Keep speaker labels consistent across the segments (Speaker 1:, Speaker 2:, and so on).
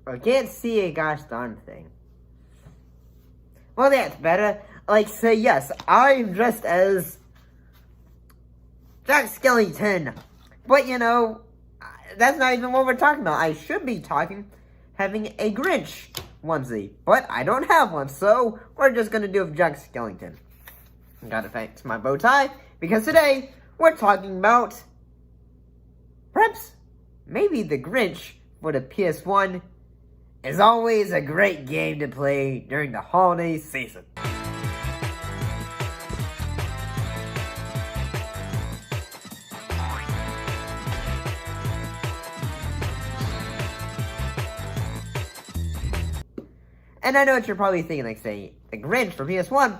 Speaker 1: I can't see a gosh darn thing. Well, that's better. Like, say yes, I'm dressed as Jack Skellington. But, you know, that's not even what we're talking about. I should be having a Grinch onesie. But I don't have one, so we're just going to do a Jack Skellington. Gotta thanks my bow tie, because today we're talking about perhaps maybe the Grinch for the PS1 is always a great game to play during the holiday season. And I know what you're probably thinking, like, say, the Grinch for PS1.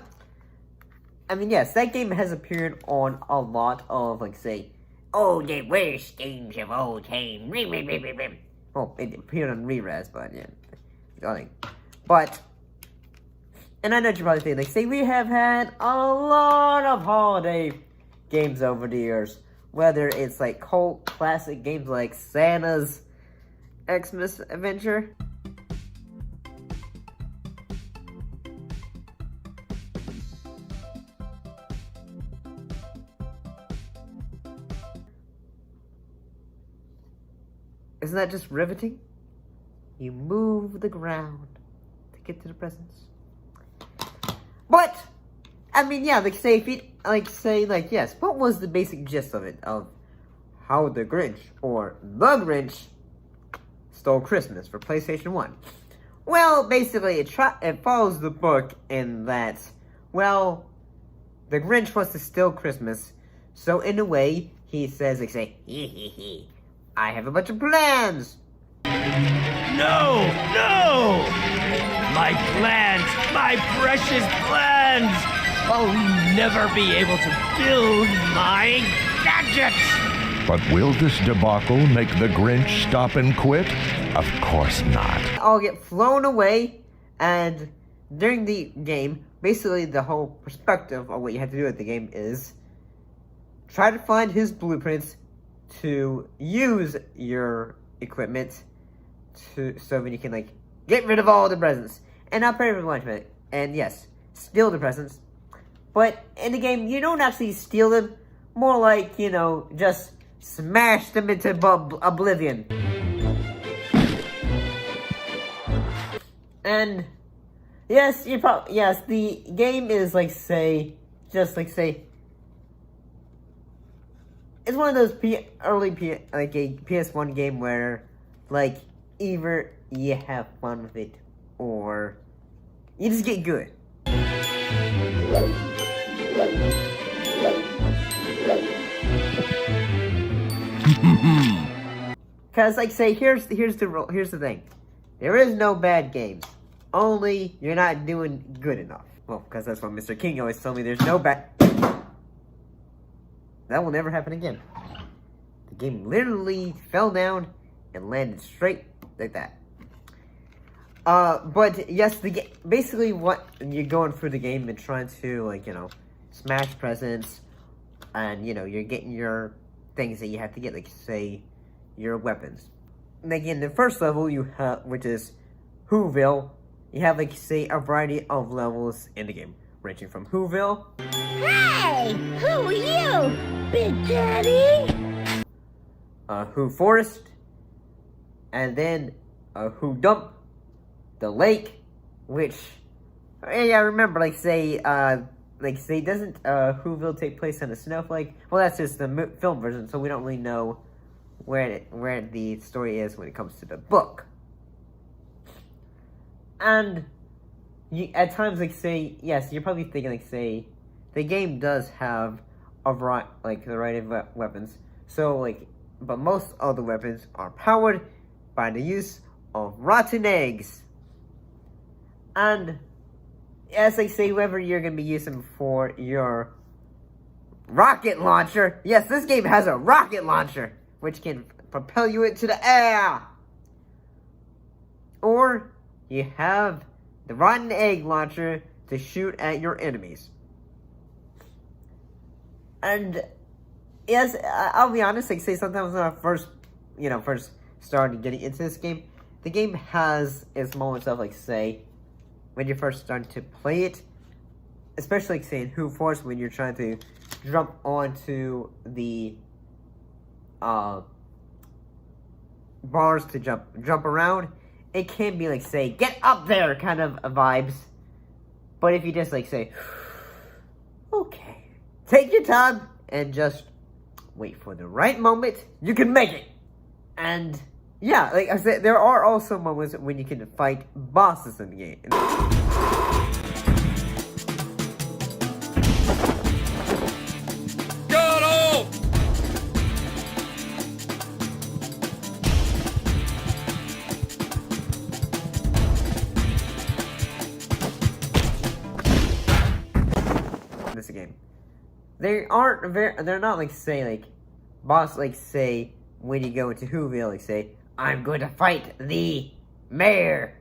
Speaker 1: I mean, yes, that game has appeared on a lot of, like, say, oh, the worst games of all time. Well, it appeared on Re-Res, but, yeah. But, and I know what you're probably thinking, like, say, we have had a lot of holiday games over the years. Whether it's, like, cult classic games like Santa's Xmas Adventure. Isn't that just riveting? You move the ground to get to the presents. But, I mean, yeah, like, say, if you, like, yes, what was the basic gist of it? Of how the Grinch, or the Grinch, stole Christmas for PlayStation 1. Well, basically, it follows the book in that, well, the Grinch wants to steal Christmas, so in a way, he says, like, say, hee hee hee. I have a bunch of plans.
Speaker 2: No! No! My plans! My precious plans! I'll never be able to build my gadgets!
Speaker 3: But will this debacle make the Grinch stop and quit? Of course not.
Speaker 1: I'll get flown away, and during the game, basically the whole perspective of what you have to do at the game is try to find his blueprints to use your equipment so that you can, like, get rid of all the presents. And not pay for much of it. And yes, steal the presents. But in the game, you don't actually steal them. More like, you know, just smash them into oblivion. And yes, the game is like, say, just like, say, it's one of those early PS1 game where, like, either you have fun with it or you just get good. Cause, like, say, here's the thing. There is no bad games. Only you're not doing good enough. Well, because that's what Mr. King always told me. There's no bad. That will never happen again. The game literally fell down and landed straight like that. But yes, basically what you're going through the game and trying to, like, you know, smash presents, and, you know, you're getting your things that you have to get, like, say, your weapons. Like, in the first level, you have, which is Whoville, you have, like, say, a variety of levels in the game, ranging from Whoville.
Speaker 4: Hey! Who are you, Big Daddy?
Speaker 1: Who Forest, and then Who Dump, the lake, which, yeah, I remember, like, say, doesn't Whoville take place on a snowflake? Well, that's just the film version, so we don't really know where the story is when it comes to the book. And at times, like, say, yes, you're probably thinking, like, say, the game does have a variety of weapons. So, like, but most of the weapons are powered by the use of rotten eggs. And as they say, whether you're going to be using for your rocket launcher. Yes, this game has a rocket launcher, which can propel you into the air. Or you have the rotten egg launcher to shoot at your enemies. And yes, I'll be honest, like, say sometimes when I first started getting into this game, the game has its moments of, like, say, when you first start to play it, especially, like, say, in Who Force, when you're trying to jump onto the, bars to jump around, it can be, like, say, get up there kind of vibes. But if you just, like, say, okay, take your time and just wait for the right moment, you can make it. And yeah, like I said, there are also moments when you can fight bosses in the game. This game, they're not like say like boss like say when you go into Whoville like say I'm going to fight the mayor.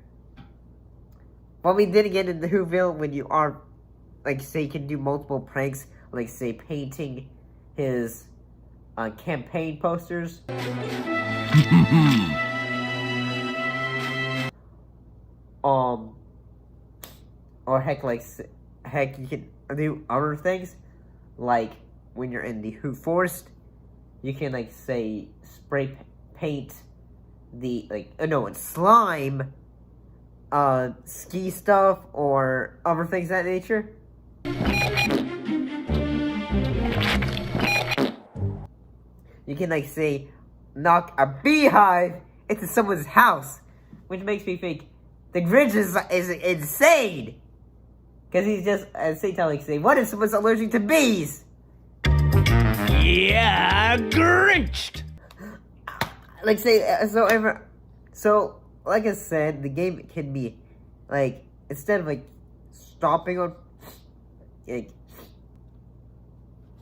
Speaker 1: But we did get into Whoville when you are like say you can do multiple pranks like say painting his campaign posters. Or heck you can do other things, like when you're in the Who Forest, you can like say spray paint the slime, ski stuff or other things of that nature. You can like say knock a beehive into someone's house, which makes me think the Grinch is insane. Because he's just, at the same time, like, say, what if someone's allergic to bees?
Speaker 2: Yeah, Grinched!
Speaker 1: Like, say, so, like I said, the game can be, like, instead of, like, stopping on, like,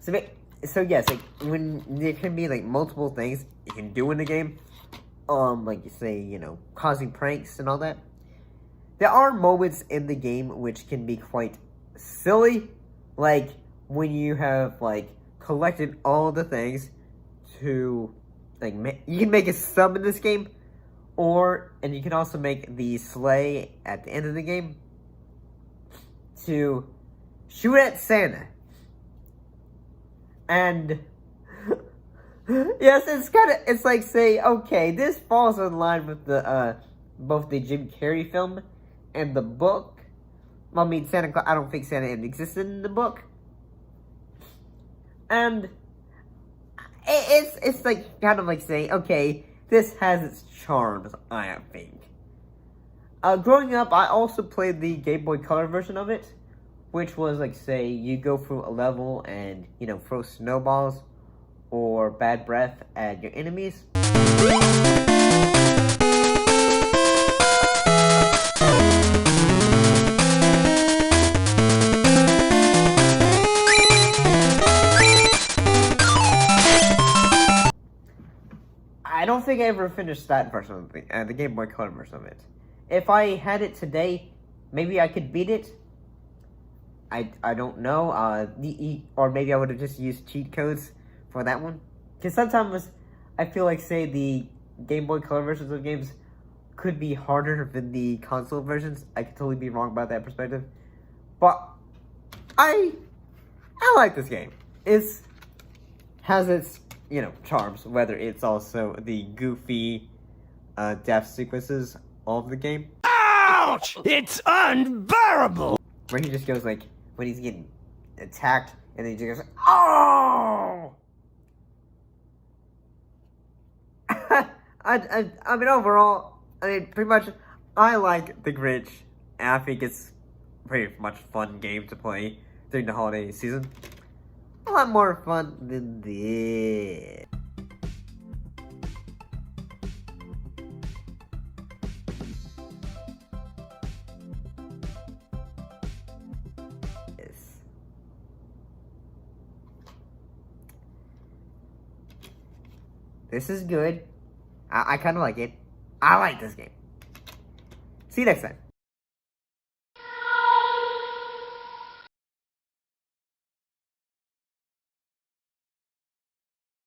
Speaker 1: so yes, like, when there can be, like, multiple things you can do in the game, like, you say, you know, causing pranks and all that. There are moments in the game which can be quite silly, like when you have like collected all the things to like you can make a sub in this game, and you can also make the sleigh at the end of the game to shoot at Santa. And yes, it's like say okay, this falls in line with the both the Jim Carrey film and the book. Well, I mean, Santa Claus, I don't think Santa existed in the book. And it's like, kind of like saying, okay, this has its charms, I think. Growing up, I also played the Game Boy Color version of it, which was like, say, you go through a level and, you know, throw snowballs or bad breath at your enemies. I don't think I ever finished that version of the Game Boy Color version of it. If I had it today, maybe I could beat it. I don't know. Or maybe I would have just used cheat codes for that one. Because sometimes I feel like, say, the Game Boy Color versions of games could be harder than the console versions. I could totally be wrong about that perspective. But I like this game. It has its, you know, charms, whether it's also the goofy death sequences of the game.
Speaker 2: Ouch! It's unbearable!
Speaker 1: Where he just goes like, when he's getting attacked, and then he just goes, oh! I mean, overall, I mean, pretty much, I like the Grinch, and I think it's pretty much fun game to play during the holiday season. A lot more fun than this. This is good. I kind of like it. I like this game. See you next time.